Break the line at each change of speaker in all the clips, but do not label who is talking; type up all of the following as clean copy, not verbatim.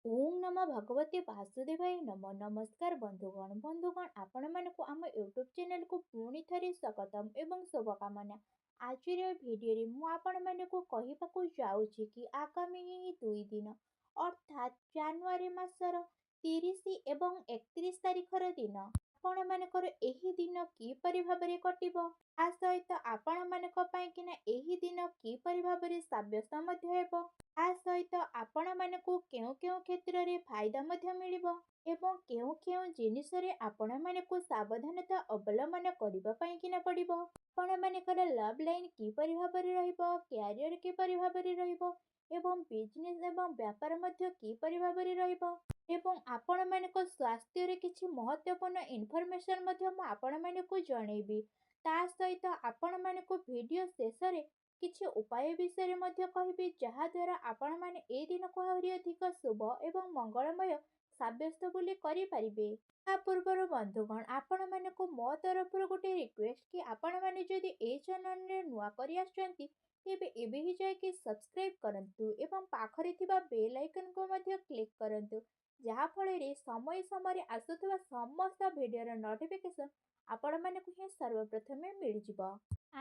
ଓଁ ନମ ଭଗବତେ ବାସୁଦେବାୟ ନମ। ନମସ୍କାର ବନ୍ଧୁଗଣ ଆପଣମାନଙ୍କୁ ଆମ ୟୁଟ୍ୟୁବ ଚ୍ୟାନେଲକୁ ପୁଣି ଥରେ ସ୍ୱାଗତମ ଏବଂ ଶୁଭକାମନା। ଆଜିର ଭିଡ଼ିଓରେ ମୁଁ ଆପଣମାନଙ୍କୁ କହିବାକୁ ଯାଉଛି କି ଆଗାମୀ ଏହି 2 ଦିନ ଅର୍ଥାତ୍ ଜାନୁଆରୀ ମାସର 30 ଏବଂ 31 ତାରିଖର ଦିନ ଆପଣମାନଙ୍କର ଏହି ଦିନ କିପରି ଭାବରେ କଟିବ, ତା ସହିତ ଆପଣମାନଙ୍କ ପାଇଁକିନା ଏହି ଦିନ କିପରି ଭାବରେ ସାବ୍ୟସ୍ତ ମଧ୍ୟ ହେବ, ତା ସହିତ ଆପଣମାନଙ୍କୁ କେଉଁ କେଉଁ କ୍ଷେତ୍ରରେ ଫାଇଦା ମଧ୍ୟ ମିଳିବ ଏବଂ କେଉଁ କେଉଁ ଜିନିଷରେ ଆପଣମାନଙ୍କୁ ସାବଧାନତା ଅବଲମ୍ବନ କରିବା ପାଇଁକିନା ପଡ଼ିବ, ଆପଣମାନଙ୍କର ଲଭ୍ ଲାଇନ୍ କିପରି ଭାବରେ ରହିବ, କ୍ୟାରିୟର କିପରି ଭାବରେ ରହିବ ଏବଂ ବିଜନେସ୍ ଏବଂ ବ୍ୟାପାର ମଧ୍ୟ କିପରି ଭାବରେ ରହିବ ଏବଂ ଆପଣମାନଙ୍କ ସ୍ୱାସ୍ଥ୍ୟରେ କିଛି ମହତ୍ତ୍ୱପୂର୍ଣ୍ଣ ଇନଫର୍ମେସନ୍ ମଧ୍ୟ ମୁଁ ଆପଣମାନଙ୍କୁ ଜଣେଇବି। ତା ସହିତ ଆପଣମାନଙ୍କୁ ଭିଡ଼ିଓ ଶେଷରେ କିଛି ଉପାୟ ବିଷୟରେ ମଧ୍ୟ କହିବି, ଯାହାଦ୍ୱାରା ଆପଣମାନେ ଏହି ଦିନକୁ ଆହୁରି ଅଧିକ ଶୁଭ ଏବଂ ମଙ୍ଗଳମୟ ସାବ୍ୟସ୍ତ ବୋଲି କରିପାରିବେ। ତା ପୂର୍ବରୁ ବନ୍ଧୁଗଣ ଆପଣମାନଙ୍କୁ ମୋ ତରଫରୁ ଗୋଟେ ରିକ୍ୱେଷ୍ଟ କି ଆପଣମାନେ ଯଦି ଏହି ଚ୍ୟାନେଲରେ ନୂଆ କରି ଆସିଛନ୍ତି ତେବେ ଏବେ ହିଁ ଯାଇକି ସବସ୍କ୍ରାଇବ୍ କରନ୍ତୁ ଏବଂ ପାଖରେ ଥିବା ବେଲ୍ ଆଇକନକୁ ମଧ୍ୟ କ୍ଲିକ୍ କରନ୍ତୁ, ଯାହାଫଳରେ ସମୟ ସମୟରେ ଆସୁଥିବା ସମସ୍ତ ଭିଡ଼ିଓର ନୋଟିଫିକେସନ୍ ଆପଣମାନଙ୍କୁ ହିଁ ସର୍ବପ୍ରଥମେ ମିଳିଯିବ।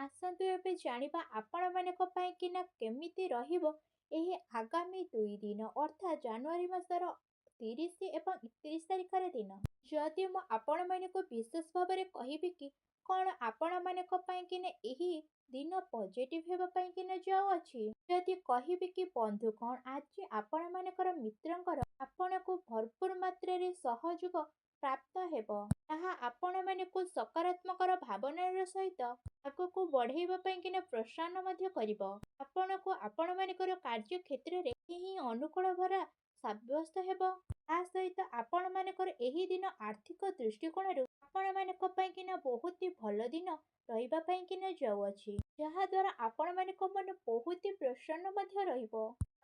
ଆସନ୍ତୁ ଏବେ ଜାଣିବା ଆପଣମାନଙ୍କ ପାଇଁକିନା କେମିତି ରହିବ ଏହି ଆଗାମୀ 2 ଦିନ ଅର୍ଥାତ୍ ଜାନୁଆରୀ ମାସର 30 ଏବଂ 31 ତାରିଖର ଦିନ। ଯଦି ମୁଁ ଆପଣମାନଙ୍କୁ ବିଶେଷ ଭାବରେ କହିବି କି କ'ଣ ଆପଣମାନଙ୍କ ପାଇଁକିନା ଏହି ଦିନ ପଜିଟିଭ୍ ହେବା ପାଇଁକିନା ଯାଉଅଛି, ଯଦି କହିବି କି ବନ୍ଧୁଗଣ ଆଜି ଆପଣମାନଙ୍କର ମିତ୍ରଙ୍କର ଆପଣଙ୍କୁ ଭରପୁର ମାତ୍ରାରେ ସହଯୋଗ ପ୍ରାପ୍ତ ହେବ, ତାହା ଆପଣମାନଙ୍କୁ ସକାରାତ୍ମକ ଭାବନାର ସହିତ ଆଗକୁ ବଢ଼େଇବା ପାଇଁକିନା ପ୍ରୋତ୍ସାହନ ମଧ୍ୟ କରିବ। ଆପଣଙ୍କୁ ଆପଣମାନଙ୍କର କାର୍ଯ୍ୟ କ୍ଷେତ୍ରରେ ହିଁ ଅନୁକୂଳ ଭରା ସାବ୍ୟସ୍ତ ହେବ। ତା ସହିତ ଆପଣମାନଙ୍କର ଏହି ଦିନ ଆର୍ଥିକ ଦୃଷ୍ଟିକୋଣରୁ ଆପଣମାନଙ୍କ ପାଇଁକିନା ବହୁତ ଭଲ ଦିନ ରହିବା ପାଇଁକିନା ଯାଉଅଛି, ଯାହାଦ୍ୱାରା ଆପଣମାନଙ୍କ ମନ ବହୁତ ପ୍ରସନ୍ନ ମଧ୍ୟ ରହିବ।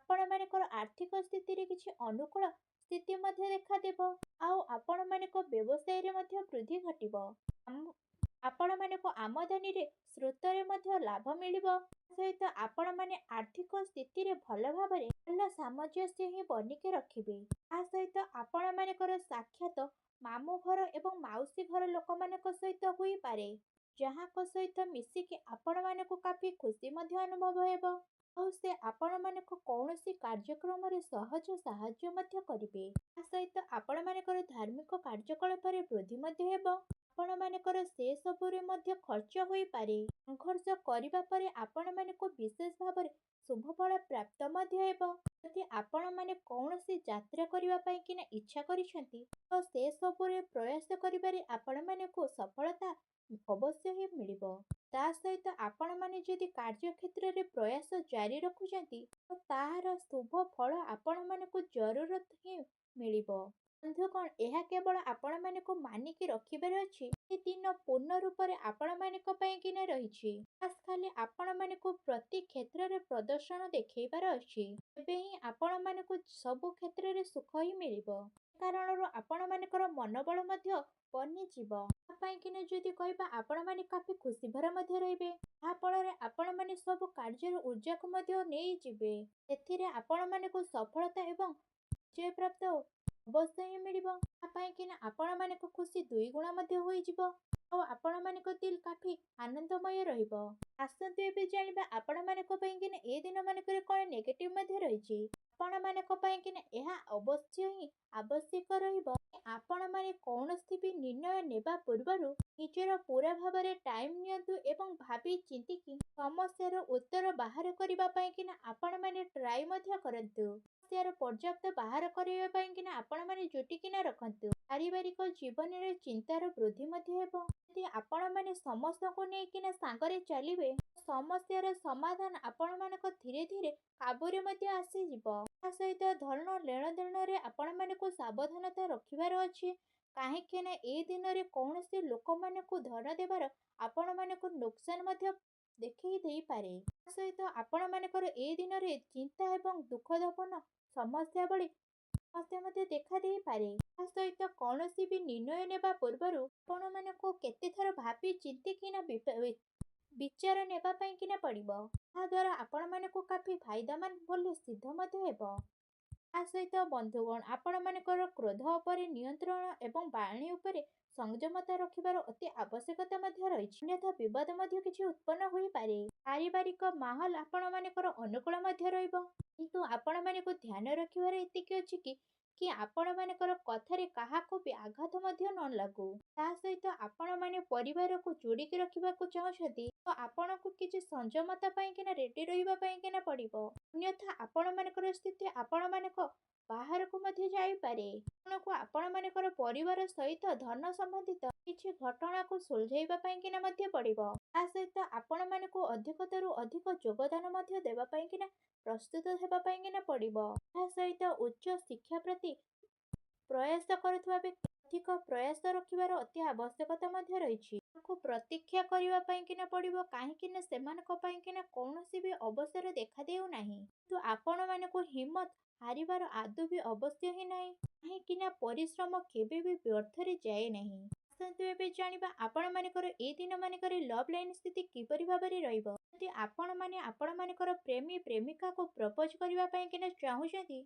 ଆପଣମାନଙ୍କର ଆର୍ଥିକ ସ୍ଥିତିରେ କିଛି ଅନୁକୂଳ ସ୍ଥିତି ମଧ୍ୟ ଦେଖାଦେବ ଆଉ ଆପଣମାନଙ୍କ ବ୍ୟବସାୟରେ ମଧ୍ୟ ବୃଦ୍ଧି ଘଟିବ। ଆପଣମାନଙ୍କୁ ଆମଦାନୀରେ ସ୍ରୋତରେ ମଧ୍ୟ ଲାଭ ମିଳିବ। ତା ସହିତ ଆପଣମାନେ ଆର୍ଥିକ ସ୍ଥିତିରେ ଭଲ ଭାବରେ ଭଲ ସାମଞ୍ଜସ୍ୟ ହିଁ ବନେଇକି ରଖିବେ। ତା ସହିତ ଆପଣମାନଙ୍କର ସାକ୍ଷାତ ମାମୁଁ ଘର ଏବଂ ମାଉସୀ ଘର ଲୋକମାନଙ୍କ ସହିତ ହୋଇପାରେ, ଯାହାଙ୍କ ସହିତ ମିଶିକି ଆପଣମାନଙ୍କୁ କାଫି ଖୁସି ମଧ୍ୟ ଅନୁଭବ ହେବ ଆଉ ସେ ଆପଣମାନଙ୍କୁ କୌଣସି କାର୍ଯ୍ୟକ୍ରମରେ ସହଜ ସାହାଯ୍ୟ ମଧ୍ୟ କରିବେ। ତା ସହିତ ଆପଣମାନଙ୍କର ଧାର୍ମିକ କାର୍ଯ୍ୟକଳାପରେ ବୃଦ୍ଧି ମଧ୍ୟ ହେବ। ଆପଣମାନଙ୍କର ସେ ସବୁରେ ମଧ୍ୟ ଖର୍ଚ୍ଚ ହୋଇପାରେ। ସଂଘର୍ଷ କରିବା ପରେ ଆପଣମାନଙ୍କୁ ବିଶେଷ ଭାବରେ ଶୁଭଫଳ ପ୍ରାପ୍ତ ମଧ୍ୟ ହେବ। ଯଦି ଆପଣମାନେ କୌଣସି ଯାତ୍ରା କରିବା ପାଇଁକିନା ଇଚ୍ଛା କରିଛନ୍ତି ତ ସେ ସବୁରେ ପ୍ରୟାସ କରିବାରେ ଆପଣମାନଙ୍କୁ ସଫଳତା ଅବଶ୍ୟ ହିଁ ମିଳିବ। ତା ସହିତ ଆପଣମାନେ ଯଦି କାର୍ଯ୍ୟକ୍ଷେତ୍ରରେ ପ୍ରୟାସ ଜାରି ରଖୁଛନ୍ତି ତ ତାହାର ଶୁଭ ଫଳ ଆପଣମାନଙ୍କୁ ଜରୁରତ ହିଁ ମିଳିବ। ବନ୍ଧୁଗଣ ଏହା କେବଳ ଆପଣମାନଙ୍କୁ ମାନିକି ରଖିବାର ଅଛି, ଏ ଦିନ ପୂର୍ଣ୍ଣ ରୂପରେ ଆପଣମାନଙ୍କ ପାଇଁକିନା ରହିଛି। ବାସ୍ ଖାଲି ଆପଣମାନଙ୍କୁ ପ୍ରତି କ୍ଷେତ୍ରରେ ପ୍ରଦର୍ଶନ ଦେଖେଇବାର ଅଛି, ତେବେ ହିଁ ଆପଣମାନଙ୍କୁ ସବୁ କ୍ଷେତ୍ରରେ ସୁଖ ହିଁ ମିଳିବ। ଏ କାରଣରୁ ଆପଣମାନଙ୍କର ମନୋବଳ ମଧ୍ୟ ବନିଯିବ। ତା ପାଇଁକିନା ଯଦି କହିବା ଆପଣମାନେ କାଫି ଖୁସି ଭରା ମଧ୍ୟ ରହିବେ, ଯାହାଫଳରେ ଆପଣମାନେ ସବୁ କାର୍ଯ୍ୟର ଉର୍ଜାକୁ ମଧ୍ୟ ନେଇଯିବେ। ସେଥିରେ ଆପଣମାନଙ୍କୁ ସଫଳତା ଏବଂ ବିଜୟପ୍ରାପ୍ତ ଅବଶ୍ୟ ହିଁ ମିଳିବ। ତା ପାଇଁକିନା ଆପଣମାନଙ୍କ ଖୁସି 2 ଗୁଣା ମଧ୍ୟ ହୋଇଯିବ ଆଉ ଆପଣମାନଙ୍କ ଦିଲ୍ କାଫି ଆନନ୍ଦମୟ ରହିବ। ଆସନ୍ତୁ ଏବେ ଜାଣିବା ଆପଣମାନଙ୍କ ପାଇଁକିନା ଏ ଦିନମାନଙ୍କରେ କ'ଣ ନେଗେଟିଭ୍ ମଧ୍ୟ ରହିଛି। ଆପଣମାନଙ୍କ ପାଇଁକିନା ଏହା ଅବଶ୍ୟ ହିଁ ଆବଶ୍ୟକ ରହିବ କି ଆପଣମାନେ କୌଣସି ବି ନିର୍ଣ୍ଣୟ ନେବା ପୂର୍ବରୁ ନିଜର ପୁରା ଭାବରେ ଟାଇମ୍ ନିଅନ୍ତୁ ଏବଂ ଭାବି ଚିନ୍ତିକି ସମସ୍ୟାର ଉତ୍ତର ବାହାର କରିବା ପାଇଁକିନା ଆପଣମାନେ ଟ୍ରାଏ ମଧ୍ୟ କରନ୍ତୁ। ସମସ୍ୟାର ପର୍ଯ୍ୟାପ୍ତ ବାହାର କରିବା ପାଇଁକିନା ଆପଣମାନେ ଜୁଟିକିନା ରଖନ୍ତୁ। ପାରିବାରିକ ଜୀବନରେ ଚିନ୍ତାର ବୃଦ୍ଧି ମଧ୍ୟ ହେବ। ଯଦି ଆପଣମାନେ ସମସ୍ତଙ୍କୁ ନେଇକିନା ସାଙ୍ଗରେ ଚାଲିବେ ସମସ୍ୟାର ସମାଧାନ ଆପଣମାନଙ୍କ ଧୀରେ ଧୀରେ କାବୁରେ ମଧ୍ୟ ଆସିଯିବ। ତା ସହିତ ଧନ ଲେଣଦେଣରେ ଆପଣମାନଙ୍କୁ ସାବଧାନତା ରଖିବାର ଅଛି, କାହିଁକି ନା ଏ ଦିନରେ କୌଣସି ଲୋକମାନଙ୍କୁ ଧନ ଦେବାର ଆପଣମାନଙ୍କୁ ନୁକସାନ ମଧ୍ୟ ଦେଖେଇ ଦେଇପାରେ। ତା ସହିତ ଆପଣମାନଙ୍କର ଏ ଦିନରେ ଚିନ୍ତା ଏବଂ ଦୁଃଖଦପନ ସମସ୍ୟା ଭଳି ସମସ୍ୟା ମଧ୍ୟ ଦେଖା ଦେଇପାରେ। ତା ସହିତ କୌଣସି ବି ନିର୍ଣ୍ଣୟ ନେବା ପୂର୍ବରୁ ଆପଣମାନଙ୍କୁ କେତେଥର ଭାବି ଚିନ୍ତିକିନା ବିଚାର ନେବା ପାଇଁକିନା ପଡ଼ିବ, ଯାହାଦ୍ୱାରା ଆପଣମାନଙ୍କୁ କାଫି ଫାଇଦାମାନ ବୋଲି ସିଦ୍ଧ ମଧ୍ୟ ହେବ। ତା ସହିତ ବନ୍ଧୁଗଣ ଆପଣମାନଙ୍କର କ୍ରୋଧ ଉପରେ ନିୟନ୍ତ୍ରଣ ଏବଂ ବାଣୀ ଉପରେ ସଂଯମତା ରଖିବାର ଅତି ଆବଶ୍ୟକତା ମଧ୍ୟ ରହିଛି। ଅନ୍ୟଥା ବିବାଦ ମଧ୍ୟ କିଛି ଉତ୍ପନ୍ନ ହୋଇପାରେ। ପାରିବାରିକ ମାହୋଲ ଆପଣମାନଙ୍କର ଅନୁକୂଳ ମଧ୍ୟ ରହିବ। କିନ୍ତୁ ଆପଣମାନଙ୍କୁ ଧ୍ୟାନ ରଖିବାର ଏତିକି ଅଛି କି ଆପଣମାନଙ୍କର କଥାରେ କାହାକୁ ବି ଆଘାତ ମଧ୍ୟ ନ ଲାଗୁ। ତା ସହିତ ଆପଣମାନେ ପରିବାରକୁ ଯୋଡ଼ିକି ରଖିବାକୁ ଚାହୁଁଛନ୍ତି ତ ଆପଣଙ୍କୁ କିଛି ସଂଯମତା ପାଇଁକିନା ରେଡି ରହିବା ପାଇଁକିନା ପଡ଼ିବ। ଅନ୍ୟଥା ଆପଣମାନଙ୍କର ସ୍ଥିତି ଆପଣମାନଙ୍କ ବାହାରକୁ ମଧ୍ୟ ଯାଇପାରେ। ଆପଣଙ୍କୁ ଆପଣମାନଙ୍କର ପରିବାର ସହିତ ଧନ ସମ୍ବନ୍ଧିତ କିଛି ଘଟଣାକୁ ସୁଲଝାଇବା ପାଇଁକିନା ମଧ୍ୟ ପଡ଼ିବ। ତା ସହିତ ଆପଣମାନଙ୍କୁ ଅଧିକତାରୁ ଅଧିକ ଯୋଗଦାନ ମଧ୍ୟ ଦେବା ପାଇଁକିନା ପ୍ରସ୍ତୁତ ହେବା ପାଇଁକିନା ପଡ଼ିବ। ତା ସହିତ ଉଚ୍ଚ ଶିକ୍ଷା ପ୍ରତି ପ୍ରୟାସ କରୁଥିବା ବ୍ୟକ୍ତି ଅଧିକ ପ୍ରୟାସ ରଖିବାର ଅତି ଆବଶ୍ୟକତା ମଧ୍ୟ ରହିଛି। ତାଙ୍କୁ ପ୍ରତୀକ୍ଷା କରିବା ପାଇଁକିନା ପଡ଼ିବ କାହିଁକିନା ସେମାନଙ୍କ ପାଇଁକିନା କୌଣସି ବି ଅବସର ଦେଖାଦେଉ ନାହିଁ। କିନ୍ତୁ ଆପଣମାନଙ୍କୁ ହିମ୍ମତ ହାରିବାର ଆଦୌ ବି ଅବଶ୍ୟ ହିଁ ନାହିଁ କାହିଁକିନା ପରିଶ୍ରମ କେବେ ବି ବ୍ୟର୍ଥରେ ଯାଏ ନାହିଁ। ଆସନ୍ତୁ ଏବେ ଜାଣିବା ଆପଣମାନଙ୍କର ଏଇ ଦିନମାନଙ୍କରେ ଲଭ୍ ଲାଇନ୍ ସ୍ଥିତି କିପରି ଭାବରେ ରହିବ। ଯଦି ଆପଣମାନେ ଆପଣମାନଙ୍କର ପ୍ରେମୀ ପ୍ରେମିକାକୁ ପ୍ରପୋଜ କରିବା ପାଇଁକିନା ଚାହୁଁଛନ୍ତି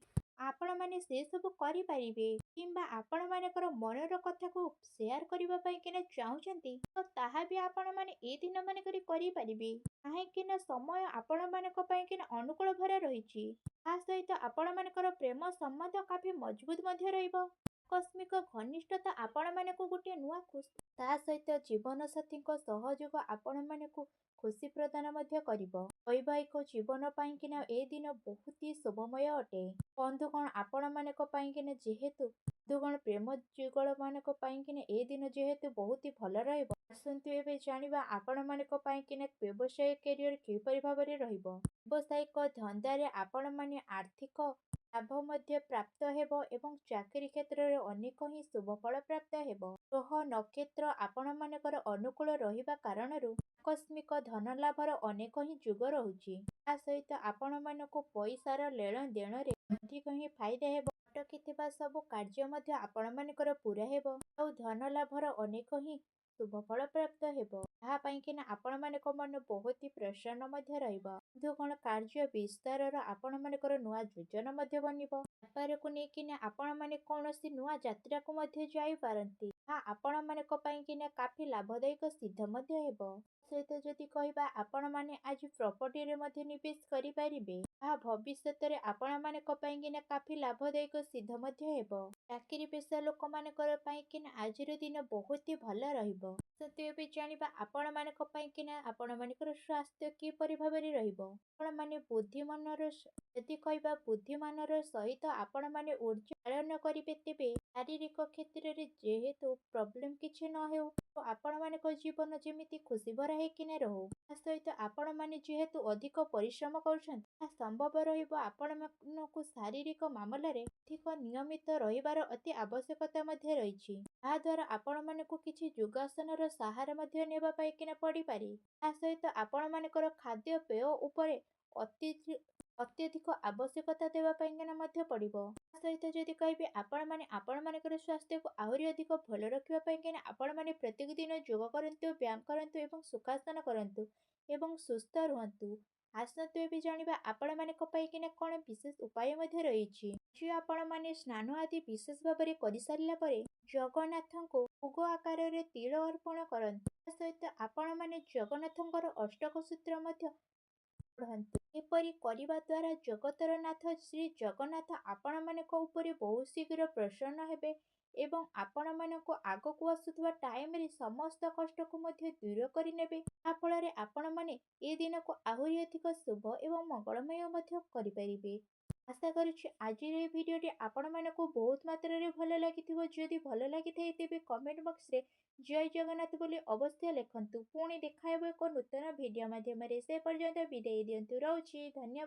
ଆପଣମାନେ ସେସବୁ କରିପାରିବେ। କିମ୍ବା ଆପଣମାନଙ୍କର ମନର କଥାକୁ ସେୟାର କରିବା ପାଇଁକିନା ଚାହୁଁଛନ୍ତି ତ ତାହା ବି ଆପଣମାନେ ଏଇ ଦିନମାନଙ୍କରେ କରିପାରିବେ। କାହିଁକିନା ସମୟ ଆପଣମାନଙ୍କ ପାଇଁକିନା ଅନୁକୂଳ ଭରା ରହିଛି। ତା ସହିତ ଆପଣମାନଙ୍କର ପ୍ରେମ ସମ୍ବନ୍ଧ କାଫି ମଜବୁତ ମଧ୍ୟ ରହିବ। ଆକସ୍ମିକ ଘନିଷ୍ଠତା ଆପଣମାନଙ୍କୁ ଗୋଟିଏ ନୂଆ ଖୁସି ତା ସହିତ ଜୀବନସାଥୀଙ୍କ ସହଯୋଗ ଆପଣମାନଙ୍କୁ ଖୁସି ପ୍ରଦାନ ମଧ୍ୟ କରିବ। ବୈବାହିକ ଜୀବନ ପାଇଁକିନା ଏ ଦିନ ବହୁତ ହି ଶୁଭମୟ ଅଟେ। ବନ୍ଧୁଗଣ ଆପଣମାନଙ୍କ ପାଇଁକିନା ଯେହେତୁ ବନ୍ଧୁଗଣ ପ୍ରେମ ଯୁଗଳମାନଙ୍କ ପାଇଁକିନା ଏ ଦିନ ଯେହେତୁ ବହୁତ ହି ଭଲ ରହିବ। ଆସନ୍ତୁ ଏବେ ଜାଣିବା ଆପଣମାନଙ୍କ ପାଇଁକିନା ବ୍ୟବସାୟ କ୍ୟାରିୟର କିପରି ଭାବରେ ରହିବ। ବ୍ୟବସାୟିକ ଧନ୍ଦାରେ ଆପଣମାନେ ଆର୍ଥିକ ଲାଭ ମଧ୍ୟ ପ୍ରାପ୍ତ ହେବ ଏବଂ ଚାକିରୀ କ୍ଷେତ୍ରରେ ଅନେକ ହିଁ ଶୁଭଫଳ ପ୍ରାପ୍ତ ହେବ। ଗ୍ରହ ନକ୍ଷତ୍ର ଆପଣମାନଙ୍କର ଅନୁକୂଳ ରହିବା କାରଣରୁ ଆକସ୍ମିକ ଧନ ଲାଭର ଅନେକ ହିଁ ଯୋଗ ରହୁଛି। ତା ସହିତ ଆପଣମାନଙ୍କୁ ପଇସାର ଲେଣ ଦେଣରେ ଅଧିକ ହିଁ ଫାଇଦା ହେବ। ଅଟକିଥିବା ସବୁ କାର୍ଯ୍ୟ ମଧ୍ୟ ଆପଣମାନଙ୍କର ପୂରା ହେବ ଆଉ ଧନ ଲାଭର ଅନେକ ହିଁ ଶୁଭଫଳ ପ୍ରାପ୍ତ ହେବ। ଯାହା ପାଇଁକିନା ଆପଣମାନଙ୍କ ମନ ବହୁତ ହି ପ୍ରସନ୍ନ ମଧ୍ୟ ରହିବ। ବନ୍ଧୁଗଣ କାର୍ଯ୍ୟ ବିସ୍ତାରର ଆପଣମାନଙ୍କର ନୂଆ ଯୋଜନା ମଧ୍ୟ ବନିବ। ବ୍ୟାପାରକୁ ନେଇକିନା ଆପଣମାନେ କୌଣସି ନୂଆ ଯାତ୍ରାକୁ ମଧ୍ୟ ଯାଇପାରନ୍ତି। ଯାହା ଆପଣମାନଙ୍କ ପାଇଁକିନା କାଫି ଲାଭଦାୟକ ସିଦ୍ଧ ମଧ୍ୟ ହେବ। ସହିତ ଯଦି କହିବା ଆପଣମାନେ ଆଜି ପ୍ରପର୍ଟିରେ ମଧ୍ୟ ନିବେଶ କରିପାରିବେ। ଯାହା ଭବିଷ୍ୟତରେ ଆପଣମାନଙ୍କ ପାଇଁକିନା କାଫି ଲାଭଦାୟକ ସିଦ୍ଧ ମଧ୍ୟ ହେବ। ଚାକିରୀ ପେଶା ଲୋକମାନଙ୍କର ପାଇଁକିନା ଆଜିର ଦିନ ବହୁତ ହି ଭଲ ରହିବ। ସତ୍ୟ ଏବେ ଜାଣିବା ଆପଣମାନଙ୍କ ପାଇଁକିନା ଆପଣମାନଙ୍କର ସ୍ୱାସ୍ଥ୍ୟ କିପରି ଭାବରେ ରହିବ। ଆପଣମାନେ ବୁଦ୍ଧିମାନର ଯଦି କହିବା ବୁଦ୍ଧିମାନର ସହିତ ଆପଣମାନେ ഊର୍ଜା ପାଳନ କରିବେ ତେବେ ଶାରୀରିକ କ୍ଷେତ୍ରରେ ଯେହେତୁ ପ୍ରୋବ୍ଲେମ କିଛି ନ ହେଉ ତ ଆପଣମାନଙ୍କ ଜୀବନ ଯେମିତି ଖୁସି ଭରା ହେଇକିନା ରହୁ। ତା ସହିତ ଆପଣମାନେ ଯେହେତୁ ଅଧିକ ପରିଶ୍ରମ କରୁଛନ୍ତି ତାହା ସମ୍ଭବ ରହିବ ଆପଣମାନଙ୍କୁ ଶାରୀରିକ ମାମଲାରେ ଅଧିକ ନିୟମିତ ରହିବାର ଅତି ଆବଶ୍ୟକତା ମଧ୍ୟ ରହିଛି। ଯାହାଦ୍ୱାରା ଆପଣମାନଙ୍କୁ କିଛି ଯୋଗାସନର ସାହାରା ମଧ୍ୟ ନେବା ପାଇଁକିନା ପଡ଼ିପାରେ। ତା ସହିତ ଆପଣମାନଙ୍କର ଖାଦ୍ୟପେୟ ଉପରେ ଅତ୍ୟଧିକ ଆବଶ୍ୟକତା ଦେବା ପାଇଁକିନା ମଧ୍ୟ ପଡ଼ିବ। ତା ସହିତ ଯଦି କହିବେ ଆପଣମାନେ ଆପଣମାନଙ୍କର ସ୍ୱାସ୍ଥ୍ୟକୁ ଆହୁରି ଅଧିକ ଭଲ ରଖିବା ପାଇଁକିନା ଆପଣମାନେ ପ୍ରତ୍ୟେକ ଦିନ ଯୋଗ କରନ୍ତୁ, ବ୍ୟାୟାମ କରନ୍ତୁ ଏବଂ ସୁଖାସନ କରନ୍ତୁ ଏବଂ ସୁସ୍ଥ ରୁହନ୍ତୁ। ଆସନ୍ତୁ ଏବେ ଜାଣିବା ଆପଣମାନଙ୍କ ପାଇଁକିନା କ'ଣ ବିଶେଷ ଉପାୟ ମଧ୍ୟ ରହିଛି। ଆଜି ଆପଣମାନେ ସ୍ନାନ ଆଦି ବିଶେଷ ଭାବରେ କରିସାରିଲା ପରେ ଜଗନ୍ନାଥଙ୍କୁ ଭୋଗ ଆକାରରେ ତିଳ ଅର୍ପଣ କରନ୍ତୁ। ତା ସହିତ ଆପଣମାନେ ଜଗନ୍ନାଥଙ୍କର ଅଷ୍ଟକ ସୂତ୍ର ମଧ୍ୟ ପଢ଼ନ୍ତୁ। ଏପରି କରିବା ଦ୍ୱାରା ଜଗତର ନାଥ ଶ୍ରୀ ଜଗନ୍ନାଥ ଆପଣମାନଙ୍କ ଉପରେ ବହୁତ ଶୀଘ୍ର ପ୍ରସନ୍ନ ହେବେ ଏବଂ ଆପଣମାନଙ୍କୁ ଆଗକୁ ଆସୁଥିବା ଟାଇମରେ ସମସ୍ତ କଷ୍ଟକୁ ମଧ୍ୟ ଦୂର କରିନେବେ। ଯାହାଫଳରେ ଆପଣମାନେ ଏ ଦିନକୁ ଆହୁରି ଅଧିକ ଶୁଭ ଏବଂ ମଙ୍ଗଳମୟ ମଧ୍ୟ କରିପାରିବେ। ଆଶା କରୁଛି ଆଜିର ଏହି ଭିଡ଼ିଓଟି ଆପଣମାନଙ୍କୁ ବହୁତ ମାତ୍ରାରେ ଭଲ ଲାଗିଥିବ। ଯଦି ଭଲ ଲାଗିଥାଏ ତେବେ କମେଣ୍ଟ ବକ୍ସରେ ଜୟ ଜଗନ୍ନାଥ ବୋଲି ଅବଶ୍ୟ ଲେଖନ୍ତୁ। ପୁଣି ଦେଖା ହେବ ଏକ ନୂତନ ଭିଡ଼ିଓ ମାଧ୍ୟମରେ। ସେ ପର୍ଯ୍ୟନ୍ତ ବିଦାୟ ଦିଅନ୍ତୁ। ରହୁଛି। ଧନ୍ୟବାଦ।